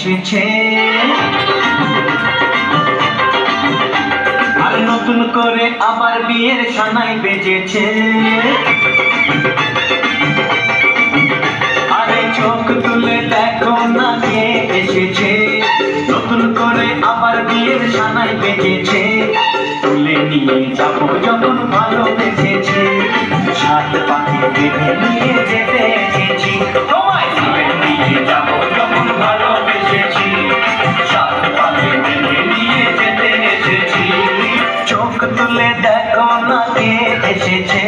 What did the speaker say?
এসেছে, আর নতুন করে আবার বিয়ের সানাই বেজেছে। আরে চোখ তুলে দেখো না কে এসেছে, নতুন করে আবার বিয়ের সানাই বেজেছে। তুলে নিয়ে যাবো যখন ভালোবেসেছি, সাত পাখি বেঁধে নিয়ে যেতে এসেছি। তোমায় তুলে নিয়ে যাবো যখন ভালোবেসেছি, সাত পাখি বেঁধে নিয়ে যেতে এসেছি। চোখ তুলে দেখো না কে এসেছে।